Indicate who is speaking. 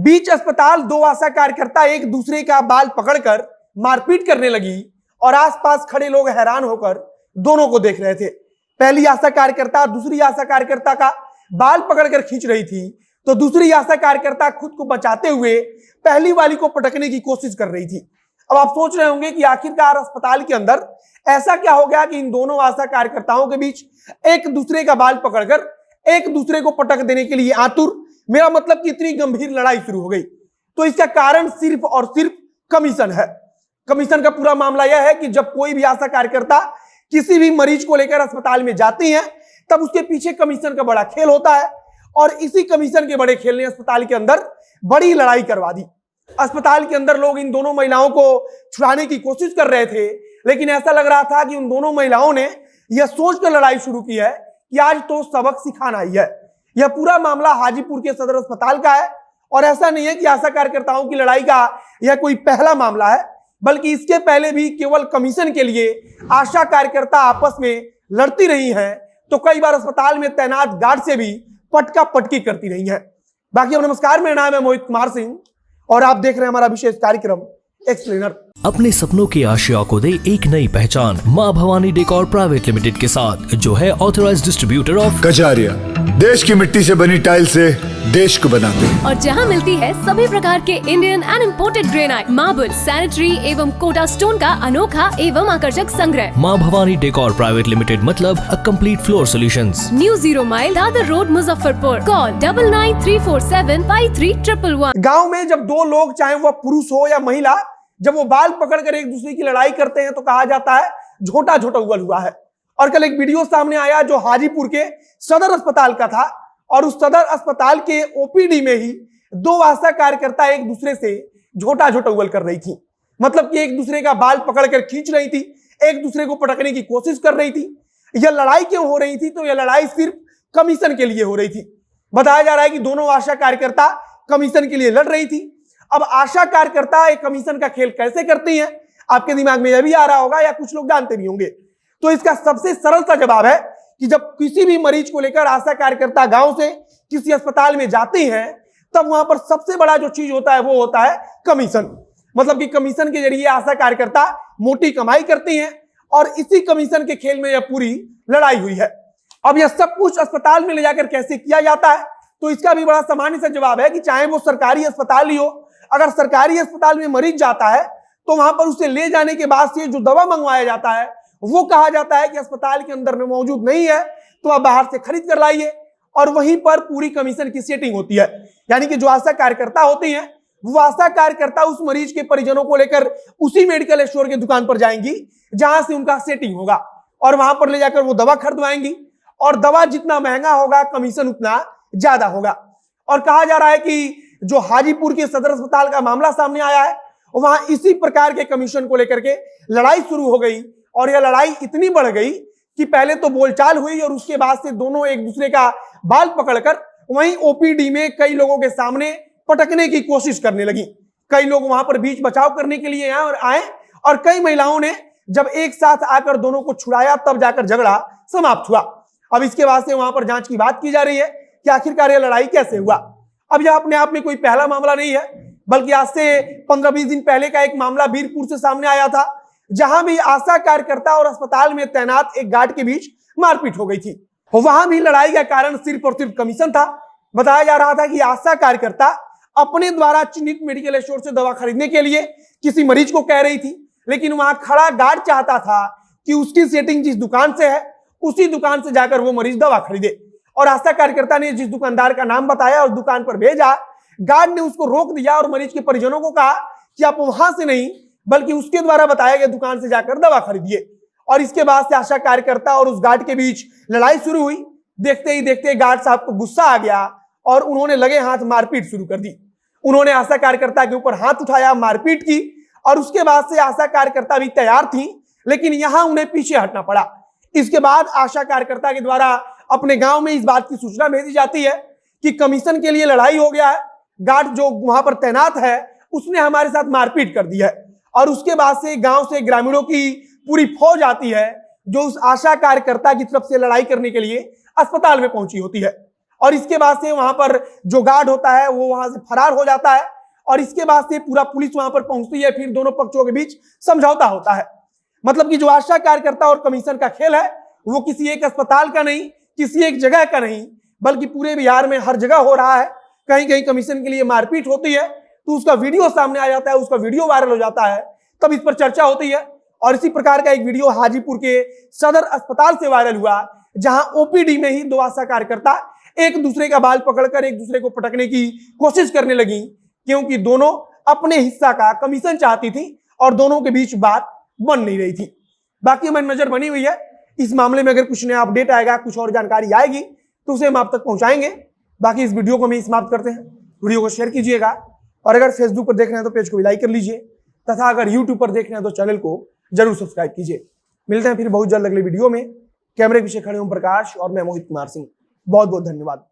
Speaker 1: बीच अस्पताल दो आशा कार्यकर्ता एक दूसरे का बाल पकड़कर मारपीट करने लगी और आसपास खड़े लोग हैरान होकर दोनों को देख रहे थे। पहली आशा कार्यकर्ता दूसरी आशा कार्यकर्ता का बाल पकड़कर खींच रही थी, तो दूसरी आशा कार्यकर्ता खुद को बचाते हुए पहली वाली को पटकने की कोशिश कर रही थी। अब आप सोच रहे होंगे कि आखिरकार अस्पताल के अंदर ऐसा क्या हो गया कि इन दोनों आशा कार्यकर्ताओं के बीच एक दूसरे का बाल पकड़कर एक दूसरे को पटक देने के लिए आतुर, मेरा मतलब कि इतनी गंभीर लड़ाई शुरू हो गई। तो इसका कारण सिर्फ और सिर्फ कमीशन है। कमीशन का पूरा मामला यह है कि जब कोई भी आशा कार्यकर्ता किसी भी मरीज को लेकर अस्पताल में जाती हैं, तब उसके पीछे कमीशन का बड़ा खेल होता है और इसी कमीशन के बड़े खेल ने अस्पताल के अंदर बड़ी लड़ाई करवा दी। अस्पताल के अंदर लोग इन दोनों महिलाओं को छुड़ाने की कोशिश कर रहे थे, लेकिन ऐसा लग रहा था कि उन दोनों महिलाओं ने यह सोचकर लड़ाई शुरू की है कि आज तो सबक सिखाना ही है। यह पूरा मामला हाजीपुर के सदर अस्पताल का है और ऐसा नहीं है कि आशा कार्यकर्ताओं की लड़ाई का यह कोई पहला मामला है, बल्कि इसके पहले भी केवल कमीशन के लिए आशा कार्यकर्ता आपस में लड़ती रही हैं, तो कई बार अस्पताल में तैनात गार्ड से भी पटका पटकी करती रही हैं। बाकी नमस्कार, मेरा नाम है मोहित कुमार सिंह और आप देख रहे हैं हमारा विशेष कार्यक्रम एक्सप्लेनर।
Speaker 2: अपने सपनों की आशिया को दे एक नई पहचान माँ भवानी डेकोर प्राइवेट लिमिटेड के साथ, जो है ऑथराइज्ड डिस्ट्रीब्यूटर ऑफ
Speaker 3: कजारिया। देश की मिट्टी से बनी टाइल से देश को बनाते हैं
Speaker 4: और जहां मिलती है सभी प्रकार के Indian and imported granite, marble, sanitary एवं कोटा स्टोन का अनोखा एवं आकर्षक संग्रह।
Speaker 2: माँ भवानी डेकोर प्राइवेट लिमिटेड मतलब a complete floor solutions.
Speaker 4: New 0 mile Dadar road, Muzaffarpur. Call 9934753111।
Speaker 1: गांव में जब दो लोग, चाहे वह पुरुष हो या महिला, जब वो बाल पकड़कर एक दूसरे की लड़ाई करते हैं तो कहा जाता है झोटा झोटा उगल हुआ है। और कल एक वीडियो सामने आया जो हाजीपुर के सदर अस्पताल का था और उस सदर अस्पताल के ओपीडी में ही दो आशा कार्यकर्ता एक दूसरे से झोटा झोटा उगल कर रही थी। मतलब कि एक दूसरे का बाल पकड़कर खींच रही थी, एक दूसरे को पटकने की कोशिश कर रही थी। यह लड़ाई क्यों हो रही थी? तो यह लड़ाई सिर्फ कमीशन के लिए हो रही थी। बताया जा रहा है कि दोनों आशा कार्यकर्ता कमीशन के लिए लड़ रही थी। अब आशा कार्यकर्ता एक कमीशन का खेल कैसे करती हैं, आपके दिमाग में यह भी आ रहा होगा या कुछ लोग जानते भी होंगे। तो इसका सबसे सरल सा जवाब है कि जब किसी भी मरीज को लेकर आशा कार्यकर्ता गांव से किसी अस्पताल में जाती हैं, तब वहां पर सबसे बड़ा जो चीज होता है वो होता है कमीशन। मतलब कि कमीशन के जरिए आशा कार्यकर्ता मोटी कमाई करती हैं और इसी कमीशन के खेल में यह पूरी लड़ाई हुई है। अब यह सब कुछ अस्पताल में ले जाकर कैसे किया जाता है, तो इसका भी बड़ा सामान्य सा जवाब है कि चाहे वो सरकारी अस्पताल ही हो, अगर सरकारी अस्पताल में मरीज जाता है तो वहां पर उसे ले जाने के बाद से जो दवा मंगवाया जाता है वो कहा जाता है कि अस्पताल के अंदर में मौजूद नहीं है, तो आप बाहर से खरीद कर लाइए। और वहीं पर पूरी कमीशन की सेटिंग होती है। यानी कि जो आशा कार्यकर्ता होती हैं वो आशा कार्यकर्ता उस मरीज के परिजनों को लेकर उसी मेडिकल स्टोर की दुकान पर जाएंगी जहां से उनका सेटिंग होगा और वहां पर ले जाकर वो दवा खरीदवाएंगी और दवा जितना महंगा होगा कमीशन उतना ज्यादा होगा। और कहा जा रहा है कि जो हाजीपुर के सदर अस्पताल का मामला सामने आया है वहां इसी प्रकार के कमीशन को लेकर के लड़ाई शुरू हो गई और यह लड़ाई इतनी बढ़ गई कि पहले तो बोलचाल हुई और उसके बाद से दोनों एक दूसरे का बाल पकड़कर वहीं ओपीडी में कई लोगों के सामने पटकने की कोशिश करने लगी। कई लोग वहां पर बीच बचाव करने के लिए आए और कई महिलाओं ने जब एक साथ आकर दोनों को छुड़ाया तब जाकर झगड़ा समाप्त हुआ। अब इसके बाद से वहां पर जांच की बात की जा रही है कि आखिरकार यह लड़ाई कैसे हुआ। अब यह अपने आप में कोई पहला मामला नहीं है, बल्कि आज से 15-20 दिन पहले का एक मामला वीरपुर से सामने आया था, जहां भी आशा कार्यकर्ता और अस्पताल में तैनात एक गार्ड के बीच मारपीट हो गई थी। वहां भी लड़ाई का कारण सिर्फ और सिर्फ कमीशन था। बताया जा रहा था कि आशा कार्यकर्ता अपने द्वारा चिन्हित मेडिकल स्टोर से दवा खरीदने के लिए किसी मरीज को कह रही थी, लेकिन वहां खड़ा गार्ड चाहता था कि उसकी सेटिंग जिस दुकान से है उसी दुकान से जाकर वो मरीज दवा खरीदे। और आशा कार्यकर्ता ने जिस दुकानदार का नाम बताया उस दुकान पर भेजा, गार्ड ने उसको रोक दिया और मरीज के परिजनों को कहा कि आप वहां से नहीं बल्कि उसके द्वारा बताया गया दुकान से जाकर दवा खरीदिए। और इसके बाद से आशा कार्यकर्ता और उस गार्ड के बीच लड़ाई शुरू हुई। देखते ही देखते गार्ड साहब को गुस्सा आ गया और उन्होंने लगे हाथ मारपीट शुरू कर दी। उन्होंने आशा कार्यकर्ता के ऊपर हाथ उठाया, मारपीट की और उसके बाद से आशा कार्यकर्ता भी तैयार थी, लेकिन यहां उन्हें पीछे हटना पड़ा। इसके बाद आशा कार्यकर्ता के द्वारा अपने गांव में इस बात की सूचना भेजी जाती है कि कमीशन के लिए लड़ाई हो गया है, गार्ड जो वहां पर तैनात है उसने हमारे साथ मारपीट कर दी है। और उसके बाद से गांव से ग्रामीणों की पूरी फौज आती है जो उस आशा कार्यकर्ता की तरफ से लड़ाई करने के लिए अस्पताल में पहुंची होती है। और इसके बाद से वहां पर जो गार्ड होता है वो वहां से फरार हो जाता है और इसके बाद से पूरा पुलिस वहां पर पहुंचती है। फिर दोनों पक्षों के बीच समझौता होता है। मतलब कि जो आशा कार्यकर्ता और कमीशन का खेल है वो किसी एक अस्पताल का नहीं, किसी एक जगह का नहीं, बल्कि पूरे बिहार में हर जगह हो रहा है। कहीं कहीं कमीशन के लिए मारपीट होती है तो उसका वीडियो सामने आ जाता है, उसका वीडियो वायरल हो जाता है, तब इस पर चर्चा होती है। और इसी प्रकार का एक वीडियो हाजीपुर के सदर अस्पताल से वायरल हुआ, जहां ओपीडी में ही दो आशा कार्यकर्ता एक दूसरे का बाल पकड़कर एक दूसरे को पटकने की कोशिश करने लगी, क्योंकि दोनों अपने हिस्सा का कमीशन चाहती थी और दोनों के बीच बात बन नहीं रही थी। बाकी हमारी नजर बनी हुई है इस मामले में। अगर कुछ नया अपडेट आएगा, कुछ और जानकारी आएगी तो उसे हम आप तक पहुंचाएंगे। बाकी इस वीडियो को हम समाप्त करते हैं। वीडियो को शेयर कीजिएगा और अगर फेसबुक पर देख रहे हैं तो पेज को भी लाइक कर लीजिए तथा अगर यूट्यूब पर देख रहे हैं तो चैनल को जरूर सब्सक्राइब कीजिए। मिलते हैं फिर बहुत जल्द अगले वीडियो में। कैमरे पीछे खड़े ओम प्रकाश और मैं मोहित कुमार सिंह। बहुत बहुत धन्यवाद।